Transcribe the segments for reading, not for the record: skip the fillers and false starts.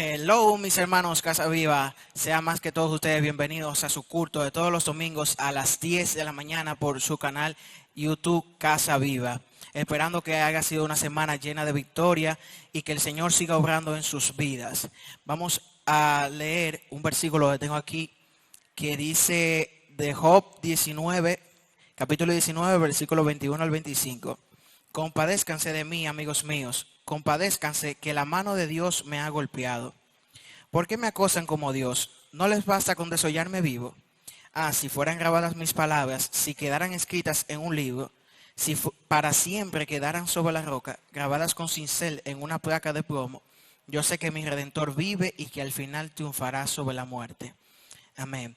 Hello, mis hermanos Casa Viva. Sean más que todos ustedes bienvenidos a su culto de todos los domingos a las 10 de la mañana por su canal YouTube Casa Viva. Esperando que haya sido una semana llena de victoria y que el Señor siga obrando en sus vidas. Vamos a leer un versículo que tengo aquí que dice de Job 19, capítulo 19, versículo 21 al 25. Compadézcanse de mí, amigos míos. Compadézcanse, que la mano de Dios me ha golpeado. ¿Por qué me acosan como Dios? ¿No les basta con desollarme vivo? Si fueran grabadas mis palabras, si quedaran escritas en un libro, si para siempre quedaran sobre la roca, grabadas con cincel en una placa de plomo, yo sé que mi Redentor vive y que al final triunfará sobre la muerte. Amén.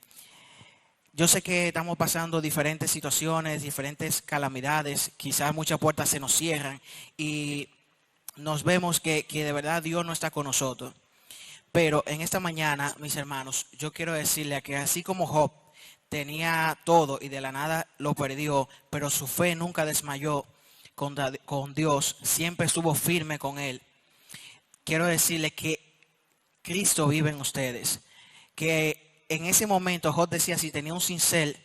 Yo sé que estamos pasando diferentes situaciones, diferentes calamidades, quizás muchas puertas se nos cierran y nos vemos que de verdad Dios no está con nosotros. Pero en esta mañana, mis hermanos, yo quiero decirle que así como Job tenía todo y de la nada lo perdió, pero su fe nunca desmayó con Dios, siempre estuvo firme con Él. Quiero decirle que Cristo vive en ustedes. Que en ese momento Job decía, si tenía un cincel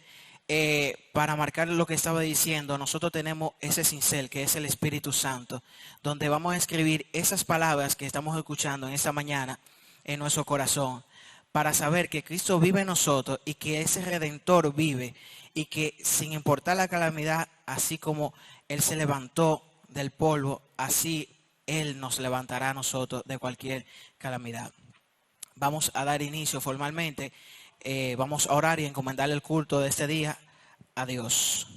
para marcar lo que estaba diciendo, nosotros tenemos ese cincel que es el Espíritu Santo, donde vamos a escribir esas palabras que estamos escuchando en esta mañana en nuestro corazón, para saber que Cristo vive en nosotros y que ese Redentor vive y que sin importar la calamidad, así como Él se levantó del polvo, así Él nos levantará a nosotros de cualquier calamidad. Vamos a dar inicio formalmente. Vamos a orar y encomendarle el culto de este día a Dios.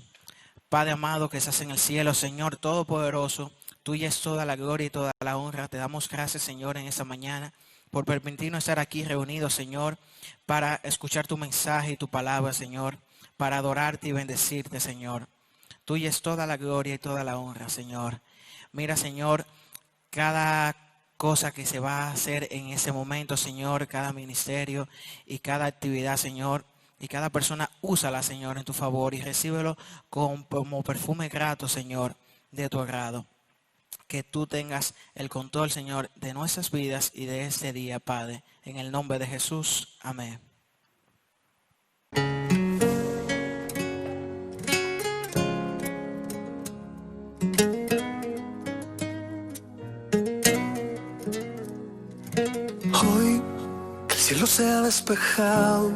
Padre amado que estás en el cielo, Señor Todopoderoso, tuya es toda la gloria y toda la honra. Te damos gracias, Señor, en esta mañana por permitirnos estar aquí reunidos, Señor, para escuchar tu mensaje y tu palabra, Señor, para adorarte y bendecirte, Señor. Tuya es toda la gloria y toda la honra, Señor. Mira, Señor, cada cosa que se va a hacer en ese momento, Señor, cada ministerio y cada actividad, Señor, y cada persona, úsala, Señor, en tu favor y recíbelo como perfume grato, Señor, de tu agrado. Que tú tengas el control, Señor, de nuestras vidas y de este día, Padre, en el nombre de Jesús. Amén. Hoy que el cielo se ha despejado,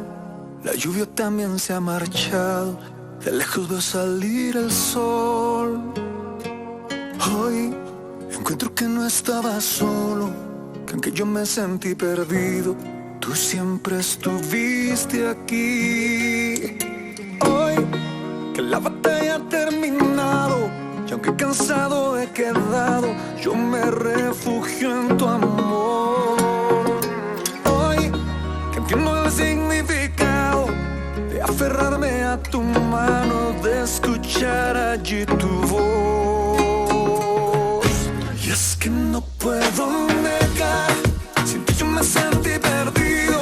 la lluvia también se ha marchado, de lejos veo salir el sol. Hoy encuentro que no estaba solo, que aunque yo me sentí perdido, tú siempre estuviste aquí. Hoy que la batalla ha terminado, y aunque cansado he quedado, yo me refugio en tu amor. Hoy que entiendo el significado de aferrarme a tu mano, de escuchar allí tu voz. Y es que no puedo negar, sin ti yo me sentí perdido,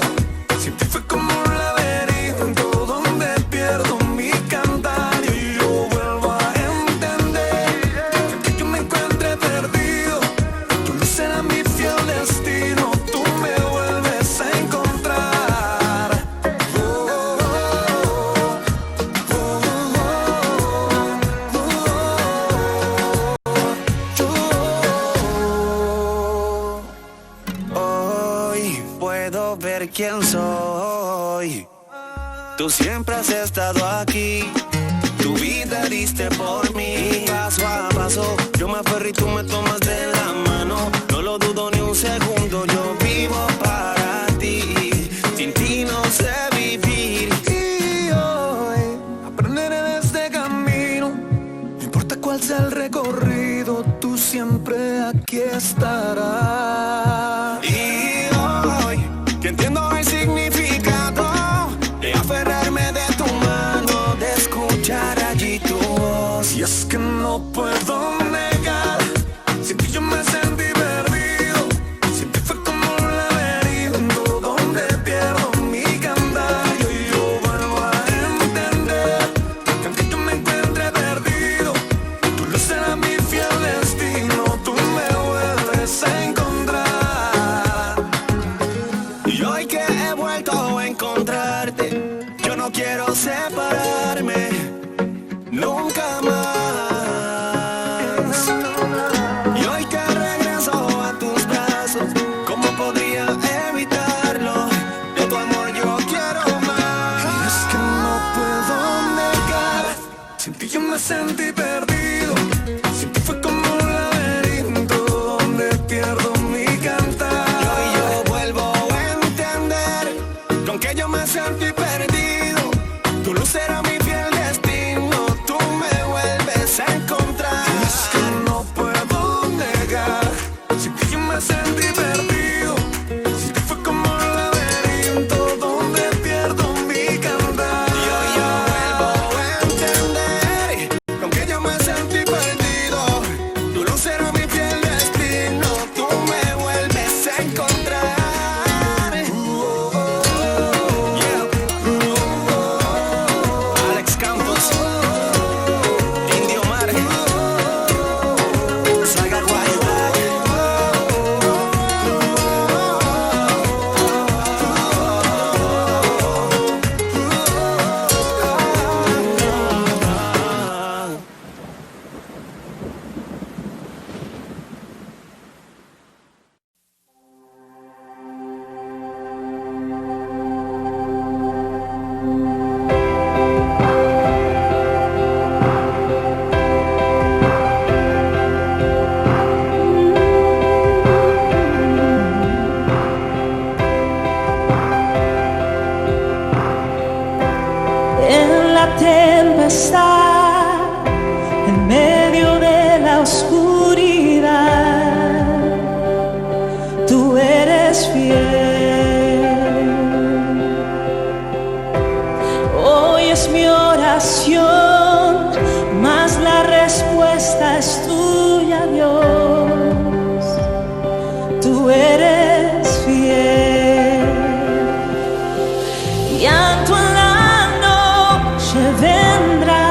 sin ti fue como un laberinto donde pierdo mi cantar. Y yo vuelvo a entender que aunque yo me encuentre perdido, tú no serás mi fiel destino, tú me vuelves a encontrar. Hoy puedo ver quién soy. Tú siempre has estado aquí, tu vida diste por mí. Paso a paso, yo me aferré y tú me tomas de la mano. No lo dudo ni un segundo, yo vivo para ti. Sin ti no sé vivir. Y hoy aprenderé de este camino, no importa cuál sea el recorrido, tú siempre aquí estarás. Y hoy que entiendo el significado de aferrarme de tu mano, de escuchar allí tu voz. Y es que no puedo negar, sin ti yo me sentí perdido, sin sentí perdido. Sin ti fue como un laberinto donde pierdo mi cantar. Hoy yo vuelvo a entender que aunque yo me sentí perdido, tu luz era mi fiel destino. Tú me vuelves a encontrar. Y es que no puedo negar, sin ti yo me sentí perdido. Sin ti fue como un laberinto donde pierdo mi cantar. Y hoy yo vuelvo a entender que aunque yo me sentí perdido, tu luz era mi fiel destino. Tú me vuelves a encontrar. Alex Campos, Indio Mar, Saga Guay. En la tempestad, en medio de la oscuridad, tú eres fiel. Hoy es mi oración, mas la respuesta es tuya, Dios. Tú eres fiel. Llanto en la noche vendrá,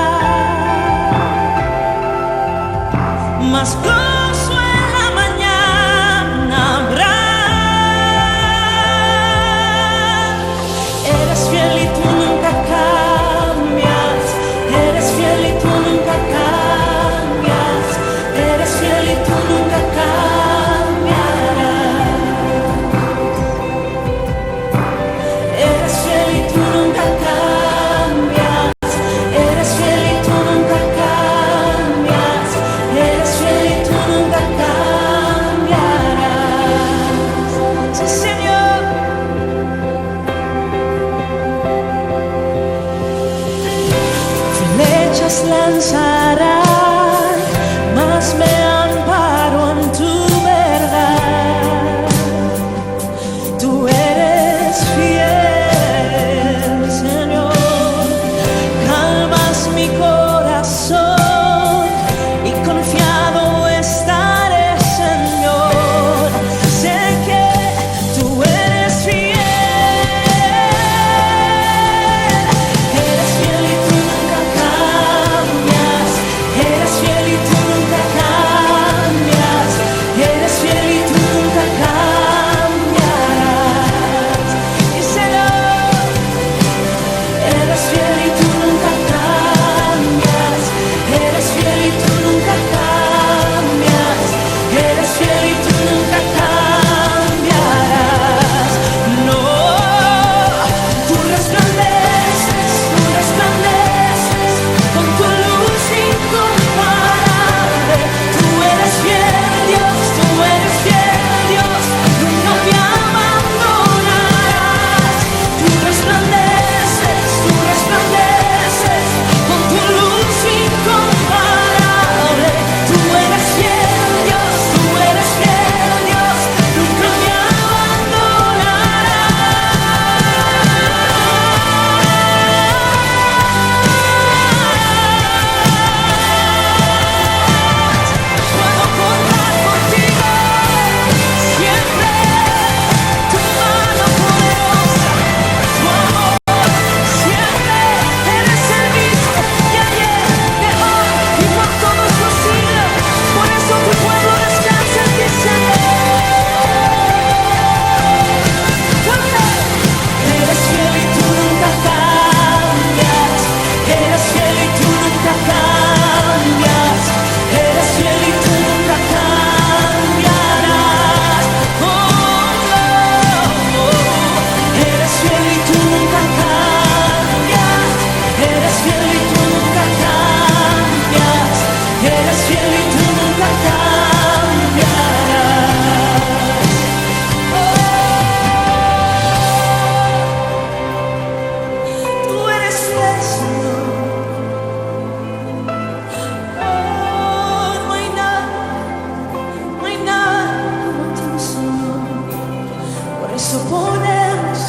eso ponemos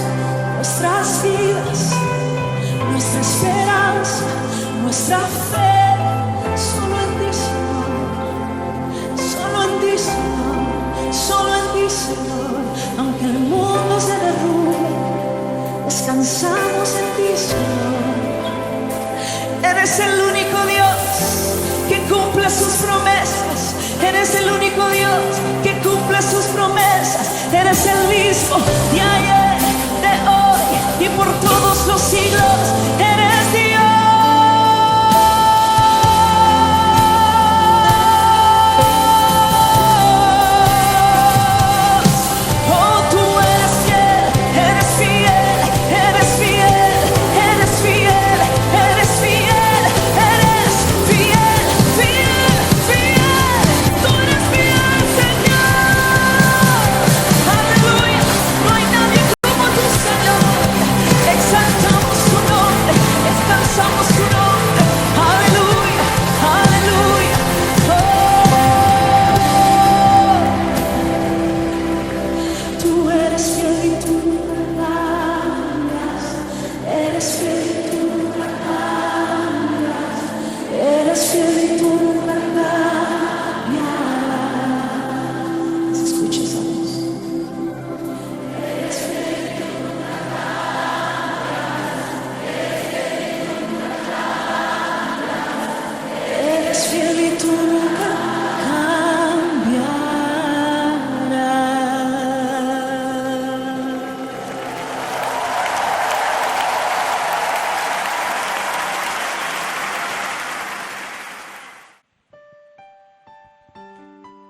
nuestras vidas, nuestra esperanza, nuestra fe. Solo en ti, Señor, solo en ti, Señor, solo en ti, Señor. Aunque el mundo se derrumbe, descansamos en ti, Señor. Eres el único Dios que cumple sus promesas. Eres el único Dios que cumple sus promesas. Eres el mismo de ayer, de hoy y por todos los siglos. Eres Dios.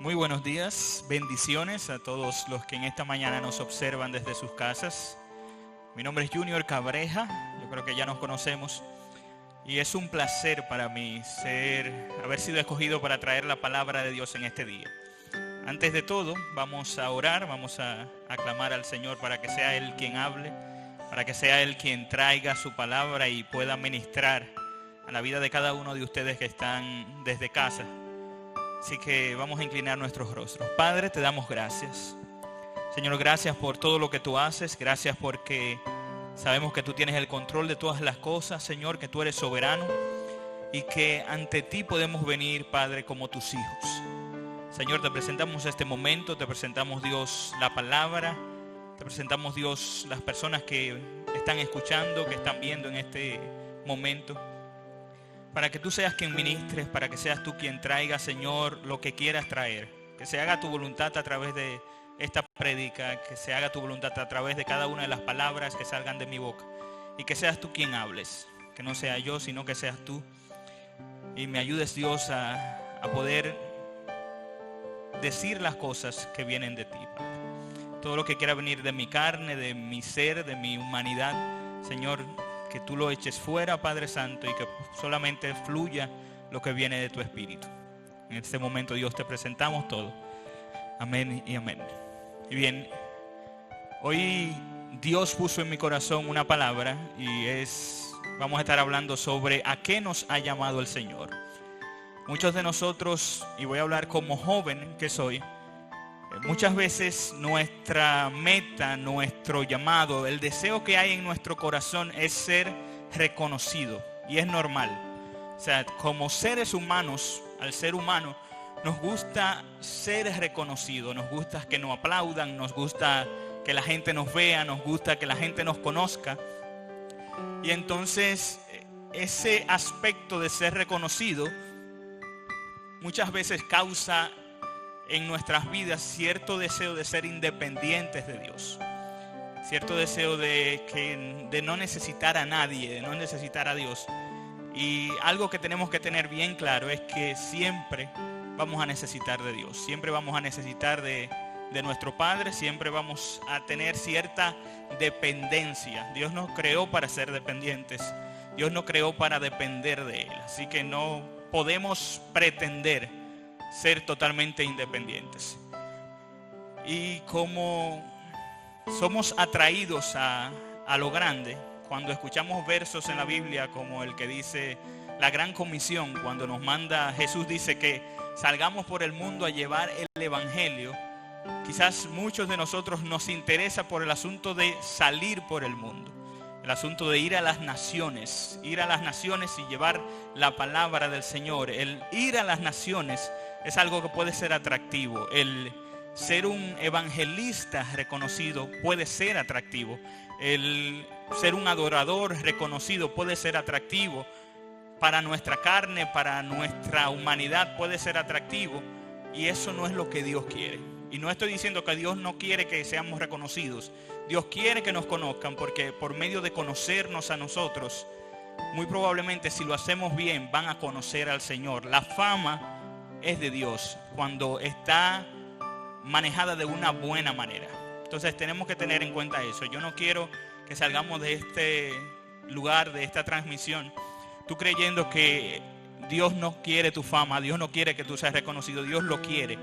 Muy buenos días, bendiciones a todos los que en esta mañana nos observan desde sus casas. Mi nombre es Junior Cabreja, yo creo que ya nos conocemos y es un placer para mí haber sido escogido para traer la palabra de Dios en este día. Antes de todo, vamos a orar, vamos a aclamar al Señor para que sea Él quien hable, para que sea Él quien traiga su palabra y pueda ministrar a la vida de cada uno de ustedes que están desde casa. Así que vamos a inclinar nuestros rostros. Padre, te damos gracias. Señor, gracias por todo lo que tú haces. Gracias porque sabemos que tú tienes el control de todas las cosas, Señor, que tú eres soberano y que ante ti podemos venir, Padre, como tus hijos. Señor, te presentamos este momento, te presentamos, Dios, la palabra, te presentamos, Dios, las personas que están escuchando, que están viendo en este momento. Para que tú seas quien ministres, para que seas tú quien traiga, Señor, lo que quieras traer. Que se haga tu voluntad a través de esta prédica, que se haga tu voluntad a través de cada una de las palabras que salgan de mi boca. Y que seas tú quien hables, que no sea yo, sino que seas tú. Y me ayudes, Dios, a poder decir las cosas que vienen de ti, Padre. Todo lo que quiera venir de mi carne, de mi ser, de mi humanidad, Señor, que tú lo eches fuera, Padre Santo, y que solamente fluya lo que viene de tu Espíritu. En este momento, Dios, te presentamos todo. Amén y amén. Y bien, hoy Dios puso en mi corazón una palabra y vamos a estar hablando sobre a qué nos ha llamado el Señor. Muchos de nosotros, y voy a hablar como joven que soy, muchas veces nuestra meta, nuestro llamado, el deseo que hay en nuestro corazón es ser reconocido. Y es normal. O sea, como seres humanos, al ser humano, nos gusta ser reconocido. Nos gusta que nos aplaudan, nos gusta que la gente nos vea, nos gusta que la gente nos conozca. Y entonces, ese aspecto de ser reconocido muchas veces causa en nuestras vidas cierto deseo de ser independientes de Dios, cierto deseo de no necesitar a nadie, de no necesitar a Dios. Y algo que tenemos que tener bien claro es que siempre vamos a necesitar de Dios, siempre vamos a necesitar de nuestro Padre, siempre vamos a tener cierta dependencia. Dios nos creó para ser dependientes, Dios nos creó para depender de Él, así que no podemos pretender ser totalmente independientes. Y como somos atraídos a lo grande, cuando escuchamos versos en la Biblia como el que dice la gran comisión, cuando nos manda, Jesús dice que salgamos por el mundo a llevar el evangelio, quizás muchos de nosotros nos interesa por el asunto de salir por el mundo. El asunto de ir a las naciones y llevar la palabra del Señor. El ir a las naciones es algo que puede ser atractivo. El ser un evangelista reconocido puede ser atractivo. El ser un adorador reconocido puede ser atractivo. Para nuestra carne, para nuestra humanidad puede ser atractivo. Y eso no es lo que Dios quiere. Y no estoy diciendo que Dios no quiere que seamos reconocidos. Dios quiere que nos conozcan, porque por medio de conocernos a nosotros, muy probablemente si lo hacemos bien, van a conocer al Señor. La fama es de Dios cuando está manejada de una buena manera. Entonces tenemos que tener en cuenta eso. Yo no quiero que salgamos de este lugar, de esta transmisión, tú creyendo que Dios no quiere tu fama, Dios no quiere que tú seas reconocido, Dios lo quiere.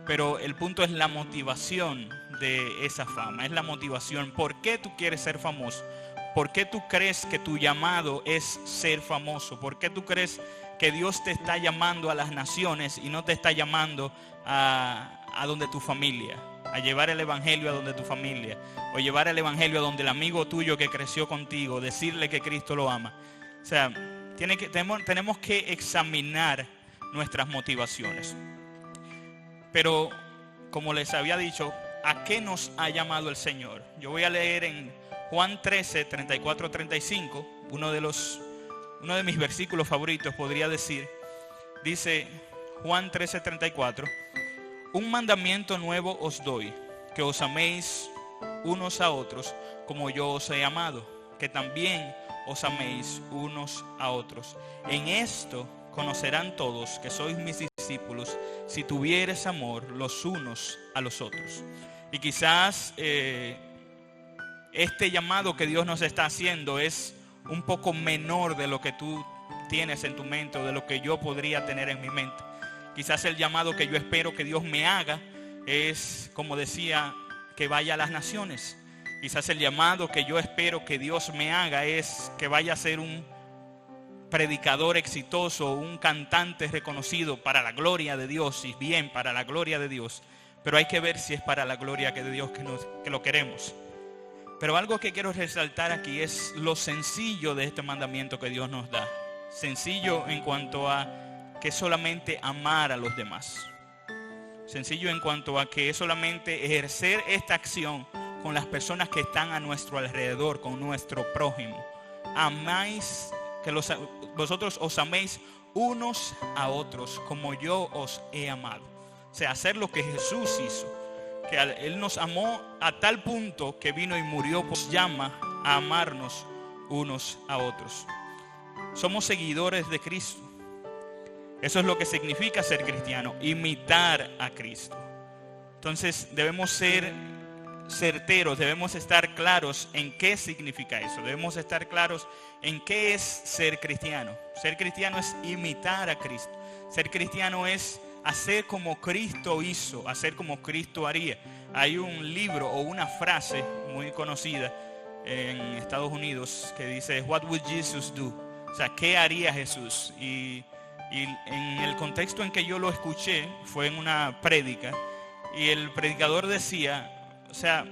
Pero el punto es la motivación de esa fama, es la motivación. ¿Por qué tú quieres ser famoso? ¿Por qué tú crees que tu llamado es ser famoso? ¿Por qué tú crees que Dios te está llamando a las naciones y no te está llamando a donde tu familia? A llevar el evangelio a donde tu familia, o llevar el evangelio a donde el amigo tuyo que creció contigo, decirle que Cristo lo ama. O sea, tenemos que examinar nuestras motivaciones. Pero, como les había dicho, ¿a qué nos ha llamado el Señor? Yo voy a leer en Juan 13, 34, 35, uno de mis versículos favoritos, podría decir. Dice Juan 13, 34, un mandamiento nuevo os doy, que os améis unos a otros, como yo os he amado, que también os améis unos a otros. En esto conocerán todos que sois mis discípulos, si tuvieres amor los unos a los otros. Y quizás este llamado que Dios nos está haciendo es un poco menor de lo que tú tienes en tu mente o de lo que yo podría tener en mi mente. Quizás el llamado que yo espero que Dios me haga es, como decía, que vaya a las naciones. Quizás el llamado que yo espero que Dios me haga es que vaya a ser un predicador exitoso, un cantante reconocido para la gloria de Dios, y bien, para la gloria de Dios. Pero hay que ver si es para la gloria de Dios que lo queremos. Pero algo que quiero resaltar aquí es lo sencillo de este mandamiento que Dios nos da. Sencillo en cuanto a que es solamente amar a los demás. Sencillo en cuanto a que es solamente ejercer esta acción con las personas que están a nuestro alrededor, con nuestro prójimo. Amáis, que vosotros os améis unos a otros como yo os he amado. O sea, hacer lo que Jesús hizo. Que Él nos amó a tal punto que vino y murió, pues llama a amarnos unos a otros. Somos seguidores de Cristo. Eso es lo que significa ser cristiano, imitar a Cristo. Entonces debemos ser certeros, debemos estar claros en qué significa eso. Debemos estar claros en qué es ser cristiano. Ser cristiano es imitar a Cristo. Ser cristiano es hacer como Cristo hizo, hacer como Cristo haría. Hay un libro o una frase muy conocida en Estados Unidos que dice What would Jesus do? O sea, ¿qué haría Jesús? Y en el contexto en que yo lo escuché fue en una prédica, y el predicador decía, o sea,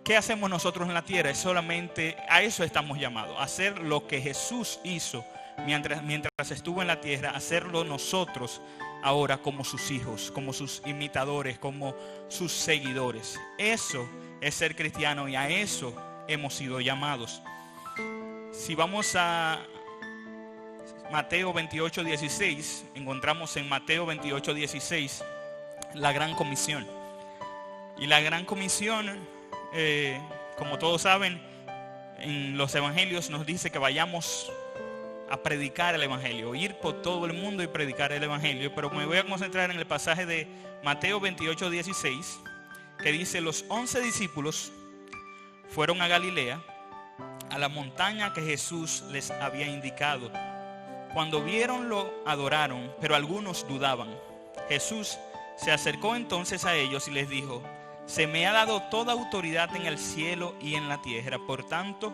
¿qué hacemos nosotros en la tierra? Es solamente a eso estamos llamados, a hacer lo que Jesús hizo mientras estuvo en la tierra, hacerlo nosotros ahora como sus hijos, como sus imitadores, como sus seguidores. Eso es ser cristiano y a eso hemos sido llamados. Si vamos a Mateo 28, 16, encontramos en Mateo 28, 16 la gran comisión. Y la gran comisión, como todos saben, en los evangelios nos dice que vayamos a predicar el evangelio, ir por todo el mundo y predicar el evangelio. Pero me voy a concentrar en el pasaje de Mateo 28, 16, que dice: los 11 discípulos fueron a Galilea, a la montaña que Jesús les había indicado. Cuando vieron lo adoraron, pero algunos dudaban. Jesús se acercó entonces a ellos y les dijo: se me ha dado toda autoridad en el cielo y en la tierra. Por tanto,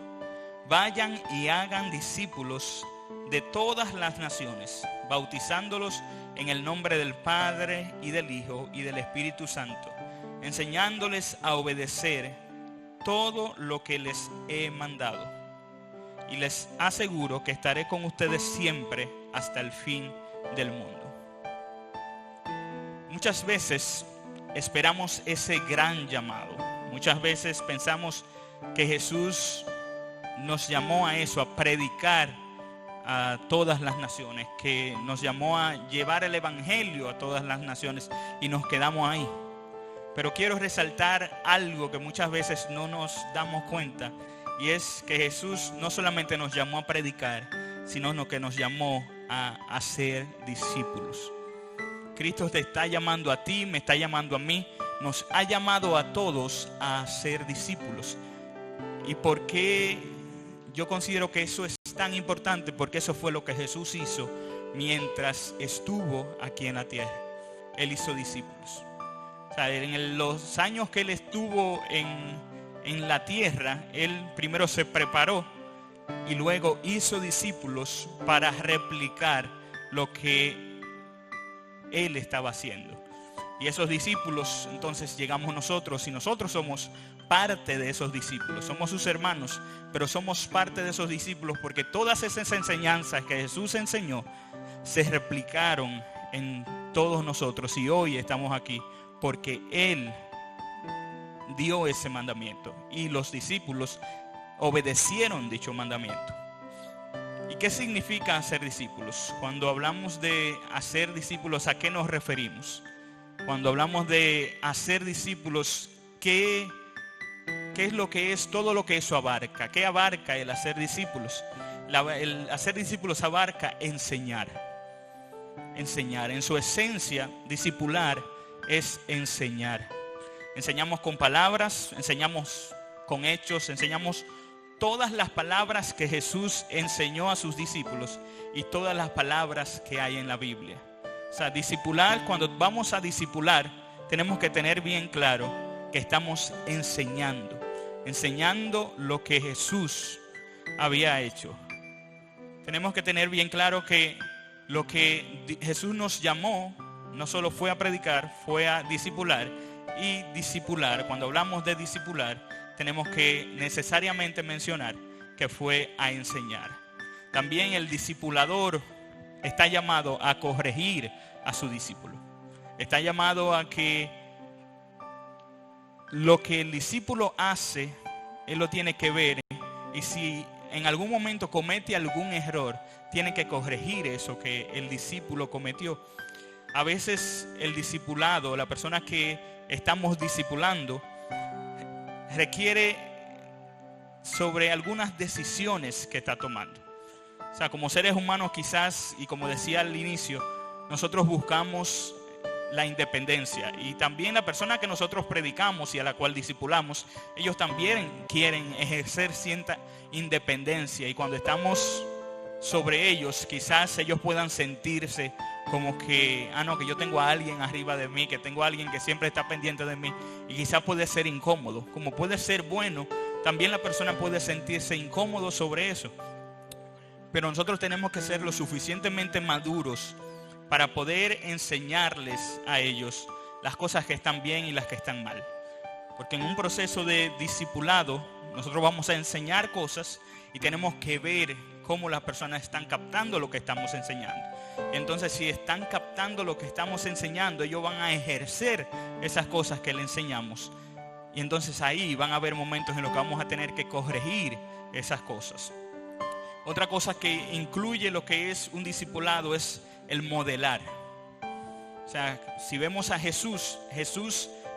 vayan y hagan discípulos de todas las naciones, bautizándolos en el nombre del Padre y del Hijo y del Espíritu Santo, enseñándoles a obedecer todo lo que les he mandado. Y les aseguro que estaré con ustedes siempre hasta el fin del mundo. Muchas veces esperamos ese gran llamado. Muchas veces pensamos que Jesús nos llamó a eso, a predicar a todas las naciones, que nos llamó a llevar el evangelio a todas las naciones, y nos quedamos ahí. Pero quiero resaltar algo que muchas veces no nos damos cuenta, y es que Jesús no solamente nos llamó a predicar, sino que nos llamó a hacer discípulos. Cristo te está llamando a ti, me está llamando a mí, nos ha llamado a todos a ser discípulos. ¿Y por qué yo considero que eso es tan importante? Porque eso fue lo que Jesús hizo mientras estuvo aquí en la tierra. Él hizo discípulos. O sea, en los años que Él estuvo en la tierra, Él primero se preparó y luego hizo discípulos para replicar lo que Él estaba haciendo. Y esos discípulos, entonces llegamos nosotros, y nosotros somos parte de esos discípulos. Somos sus hermanos, pero somos parte de esos discípulos porque todas esas enseñanzas que Jesús enseñó se replicaron en todos nosotros, y hoy estamos aquí porque Él dio ese mandamiento y los discípulos obedecieron dicho mandamiento. ¿Y qué significa hacer discípulos? Cuando hablamos de hacer discípulos, ¿a qué nos referimos? Cuando hablamos de hacer discípulos, ¿qué es lo que es todo lo que eso abarca? ¿Qué abarca el hacer discípulos? El hacer discípulos abarca enseñar. Enseñar. En su esencia, discipular es enseñar. Enseñamos con palabras, enseñamos con hechos, enseñamos todas las palabras que Jesús enseñó a sus discípulos y todas las palabras que hay en la Biblia. O sea, discipular, cuando vamos a discipular, tenemos que tener bien claro que estamos enseñando lo que Jesús había hecho. Tenemos que tener bien claro que lo que Jesús nos llamó no solo fue a predicar, fue a discipular. Y discipular, cuando hablamos de discipular, tenemos que necesariamente mencionar que fue a enseñar. También el discipulador está llamado a corregir a su discípulo. Está llamado a que lo que el discípulo hace, él lo tiene que ver. Y si en algún momento comete algún error, tiene que corregir eso que el discípulo cometió. A veces el discipulado, la persona que estamos discipulando, requiere sobre algunas decisiones que está tomando. O sea, como seres humanos quizás, y como decía al inicio, nosotros buscamos la independencia. Y también la persona que nosotros predicamos y a la cual discipulamos, ellos también quieren ejercer cierta independencia. Y cuando estamos sobre ellos, quizás ellos puedan sentirse como que, no, que yo tengo a alguien arriba de mí, que tengo a alguien que siempre está pendiente de mí. Y quizás puede ser incómodo. Como puede ser bueno, también la persona puede sentirse incómodo sobre eso. Pero nosotros tenemos que ser lo suficientemente maduros para poder enseñarles a ellos las cosas que están bien y las que están mal. Porque en un proceso de discipulado, nosotros vamos a enseñar cosas y tenemos que ver cómo las personas están captando lo que estamos enseñando. Entonces, si están captando lo que estamos enseñando, ellos van a ejercer esas cosas que le enseñamos. Y entonces ahí van a haber momentos en los que vamos a tener que corregir esas cosas. Otra cosa que incluye lo que es un discipulado es el modelar. O sea, si vemos a Jesús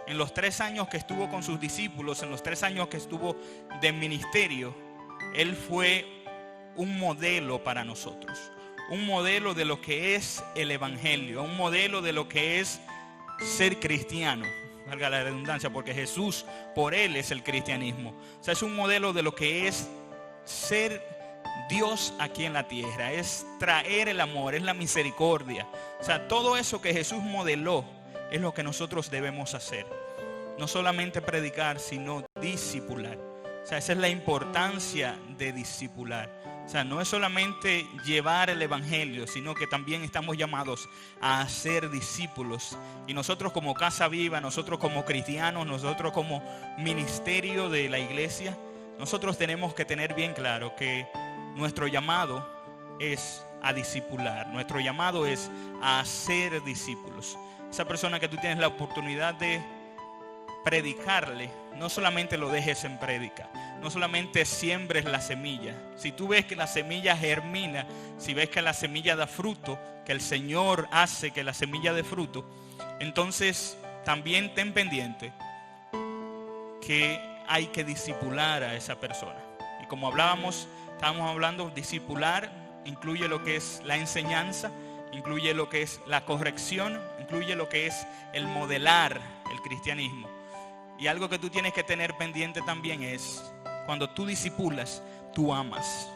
en los 3 años que estuvo con sus discípulos, en los 3 años que estuvo de ministerio, Él fue un modelo para nosotros. Un modelo de lo que es el evangelio, un modelo de lo que es ser cristiano. Valga la redundancia, porque Jesús, por Él es el cristianismo. O sea, es un modelo de lo que es ser Dios aquí en la tierra, es traer el amor, es la misericordia. O sea, todo eso que Jesús modeló es lo que nosotros debemos hacer. No solamente predicar, sino discipular. O O sea, esa es la importancia de discipular. O sea, no es solamente llevar el evangelio, sino que también estamos llamados a ser discípulos. Y nosotros como Casa Viva, nosotros como cristianos, nosotros como ministerio de la iglesia, nosotros tenemos que tener bien claro que nuestro llamado es a discipular. Nuestro llamado es a ser discípulos. Esa persona que tú tienes la oportunidad de predicarle, no solamente lo dejes en prédica, no solamente siembres la semilla. Si tú ves que la semilla germina, si ves que la semilla da fruto, que el Señor hace que la semilla dé fruto, entonces también ten pendiente que hay que discipular a esa persona. Y como estábamos hablando, discipular incluye lo que es la enseñanza, incluye lo que es la corrección, incluye lo que es el modelar el cristianismo. Y algo que tú tienes que tener pendiente también es, cuando tú discipulas, tú amas.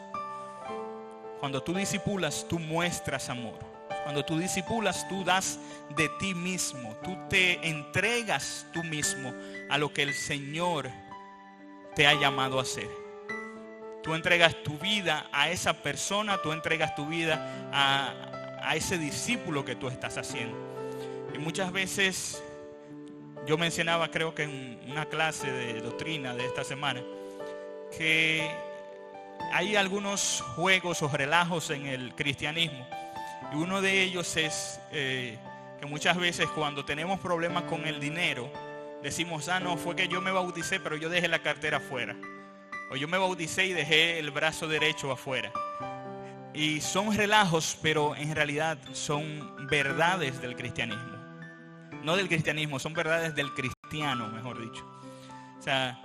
Cuando tú discipulas, tú muestras amor. Cuando tú discipulas, tú das de ti mismo. Tú te entregas tú mismo a lo que el Señor te ha llamado a hacer. Tú entregas tu vida a esa persona, tú entregas tu vida a ese discípulo que tú estás haciendo. Y muchas veces, yo mencionaba, creo que en una clase de doctrina de esta semana, que hay algunos juegos o relajos en el cristianismo. Y uno de ellos es que muchas veces cuando tenemos problemas con el dinero, decimos, no, fue que yo me bauticé, pero yo dejé la cartera afuera. O yo me bauticé y dejé el brazo derecho afuera. Y son relajos, pero en realidad son verdades del cristianismo. No del cristianismo, son verdades del cristiano, mejor dicho. O sea,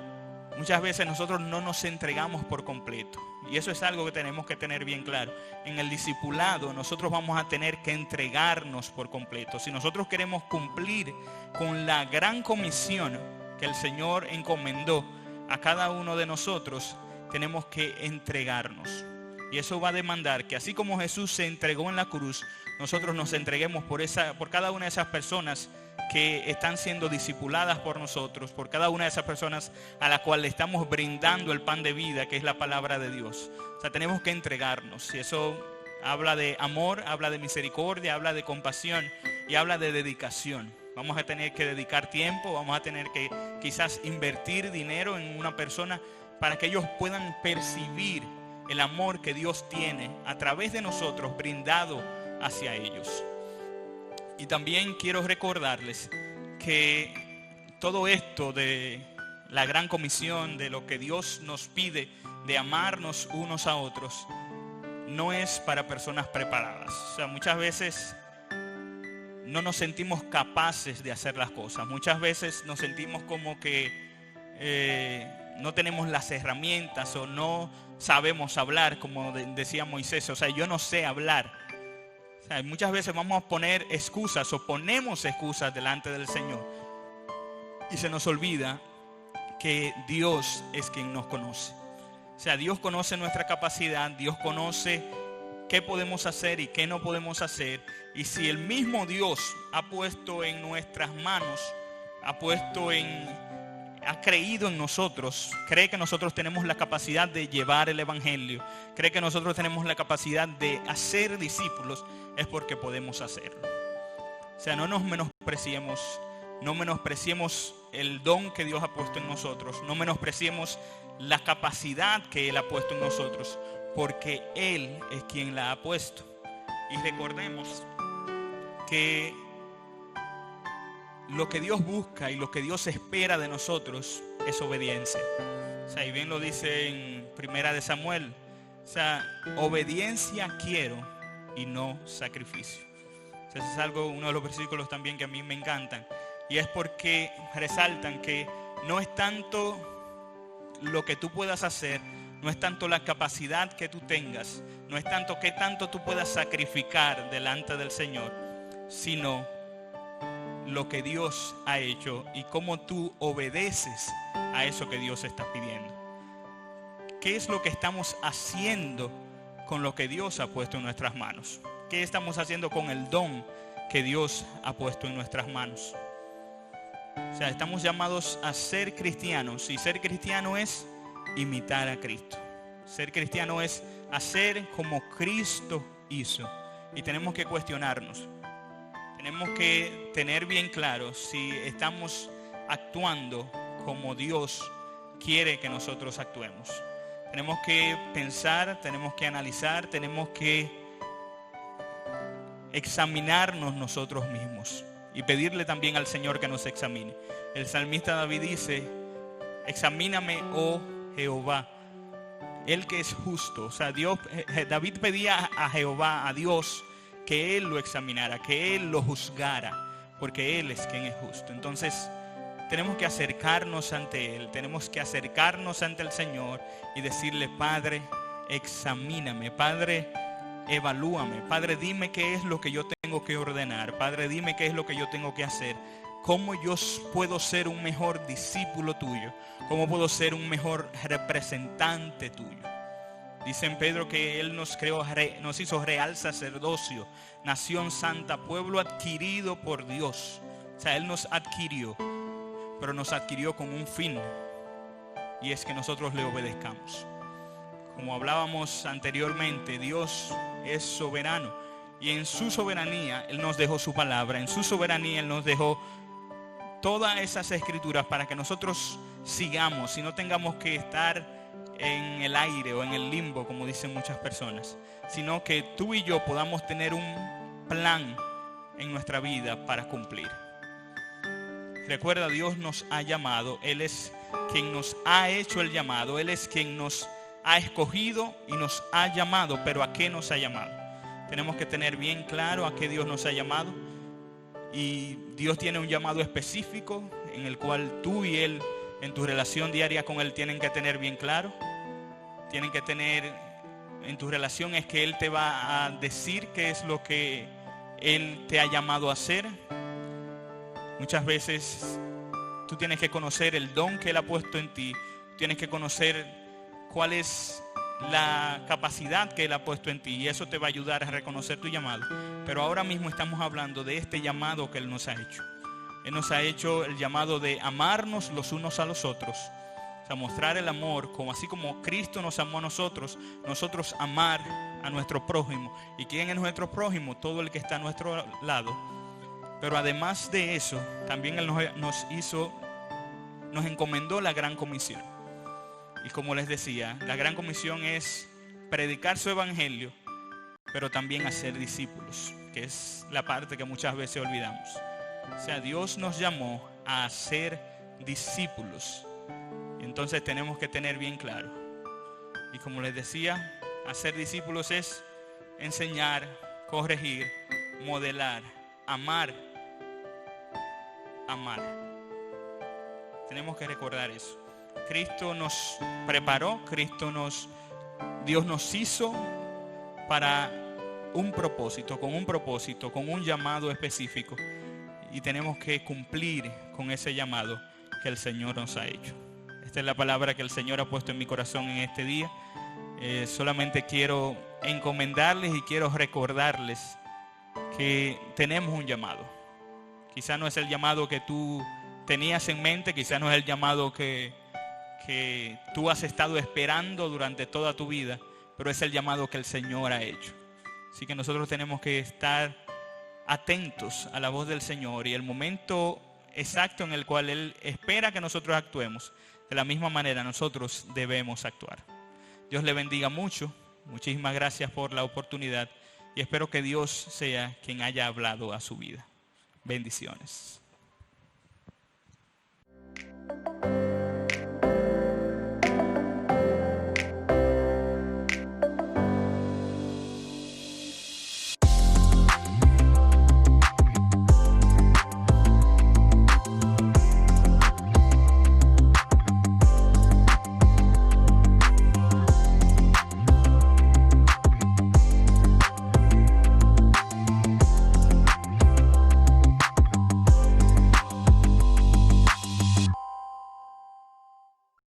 muchas veces nosotros no nos entregamos por completo. Y eso es algo que tenemos que tener bien claro. En el discipulado nosotros vamos a tener que entregarnos por completo. Si nosotros queremos cumplir con la gran comisión que el Señor encomendó a cada uno de nosotros, tenemos que entregarnos. Y eso va a demandar que así como Jesús se entregó en la cruz, nosotros nos entreguemos por cada una de esas personas que están siendo discipuladas por nosotros, por cada una de esas personas a la cual le estamos brindando el pan de vida, que es la palabra de Dios. O sea, tenemos que entregarnos. Y eso habla de amor, habla de misericordia, habla de compasión y habla de dedicación. Vamos a tener que dedicar tiempo, vamos a tener que quizás invertir dinero en una persona para que ellos puedan percibir el amor que Dios tiene a través de nosotros brindado hacia ellos. Y también quiero recordarles que todo esto de la gran comisión, de lo que Dios nos pide, de amarnos unos a otros, no es para personas preparadas. O sea, muchas veces no nos sentimos capaces de hacer las cosas. Muchas veces nos sentimos como que no tenemos las herramientas o no sabemos hablar, como decía Moisés. O sea, yo no sé hablar. O sea, muchas veces vamos a poner excusas o ponemos excusas delante del Señor. Y se nos olvida que Dios es quien nos conoce. O sea, Dios conoce nuestra capacidad, Dios conoce qué podemos hacer y qué no podemos hacer. Y si el mismo Dios ha puesto en nuestras manos, ha creído en nosotros, cree que nosotros tenemos la capacidad de llevar el evangelio, cree que nosotros tenemos la capacidad de hacer discípulos, es porque podemos hacerlo. O sea, no nos menospreciemos, no menospreciemos el don que Dios ha puesto en nosotros, no menospreciemos la capacidad que Él ha puesto en nosotros, porque Él es quien la ha puesto. Y recordemos que lo que Dios busca y lo que Dios espera de nosotros es obediencia. O sea, y bien lo dice en Primera de Samuel. O sea, obediencia quiero y no sacrificio. O sea, ese es uno de los versículos también que a mí me encantan. Y es porque resaltan que no es tanto lo que tú puedas hacer, no es tanto la capacidad que tú tengas, no es tanto qué tanto tú puedas sacrificar delante del Señor, sino lo que Dios ha hecho y cómo tú obedeces a eso que Dios está pidiendo. ¿Qué es lo que estamos haciendo con lo que Dios ha puesto en nuestras manos? ¿Qué estamos haciendo con el don que Dios ha puesto en nuestras manos? O sea, estamos llamados a ser cristianos, y ser cristiano es imitar a Cristo. Ser cristiano es hacer como Cristo hizo. Y tenemos que cuestionarnos. Tenemos que tener bien claro si estamos actuando como Dios quiere que nosotros actuemos. Tenemos que pensar, tenemos que analizar, tenemos que examinarnos nosotros mismos y pedirle también al Señor que nos examine. El salmista David dice: examíname, oh Jehová, Él que es justo. O sea, David pedía a Jehová, a Dios, que Él lo examinara, que Él lo juzgara, porque Él es quien es justo. Entonces tenemos que acercarnos ante Él, tenemos que acercarnos ante el Señor y decirle: Padre, examíname, Padre, evalúame, Padre, dime qué es lo que yo tengo que ordenar, Padre, dime qué es lo que yo tengo que hacer, cómo yo puedo ser un mejor discípulo tuyo, cómo puedo ser un mejor representante tuyo. Dice en Pedro que Él nos creó, nos hizo real sacerdocio, nación santa, pueblo adquirido por Dios. O sea, Él nos adquirió, pero nos adquirió con un fin, y es que nosotros le obedezcamos. Como hablábamos anteriormente, Dios es soberano, y en su soberanía Él nos dejó su palabra, en su soberanía Él nos dejó todas esas escrituras para que nosotros sigamos y no tengamos que estar en el aire o en el limbo, como dicen muchas personas, sino que tú y yo podamos tener un plan en nuestra vida para cumplir. Recuerda, Dios nos ha llamado, Él es quien nos ha hecho el llamado, Él es quien nos ha escogido y nos ha llamado. Pero ¿a qué nos ha llamado? Tenemos que tener bien claro a qué Dios nos ha llamado. Y Dios tiene un llamado específico en el cual tú y Él, en tu relación diaria con Él, tienen que tener bien claro. Tienen que tener en tu relación, es que Él te va a decir qué es lo que Él te ha llamado a hacer. Muchas veces tú tienes que conocer el don que Él ha puesto en ti. Tienes que conocer cuál es la capacidad que Él ha puesto en ti, y eso te va a ayudar a reconocer tu llamado. Pero ahora mismo estamos hablando de este llamado que Él nos ha hecho. Él nos ha hecho el llamado de amarnos los unos a los otros. O sea, mostrar el amor, como así como Cristo nos amó a nosotros, nosotros amar a nuestro prójimo. ¿Y quién es nuestro prójimo? Todo el que está a nuestro lado. Pero además de eso, también Él nos encomendó la gran comisión. Y como les decía, la gran comisión es predicar su evangelio, pero también hacer discípulos, que es la parte que muchas veces olvidamos. O sea, Dios nos llamó a hacer discípulos. Entonces tenemos que tener bien claro. Y como les decía, hacer discípulos es enseñar, corregir, modelar, amar. Tenemos que recordar eso. Cristo nos preparó, Dios nos hizo para un propósito, con un llamado específico. Y tenemos que cumplir con ese llamado que el Señor nos ha hecho. Esta es la palabra que el Señor ha puesto en mi corazón en este día. Solamente quiero encomendarles y quiero recordarles que tenemos un llamado. Quizá no es el llamado que tú tenías en mente, quizá no es el llamado que tú has estado esperando durante toda tu vida, pero es el llamado que el Señor ha hecho. Así que nosotros tenemos que estar atentos a la voz del Señor y el momento exacto en el cual Él espera que nosotros actuemos. De la misma manera nosotros debemos actuar. Dios le bendiga mucho. Muchísimas gracias por la oportunidad y espero que Dios sea quien haya hablado a su vida. Bendiciones.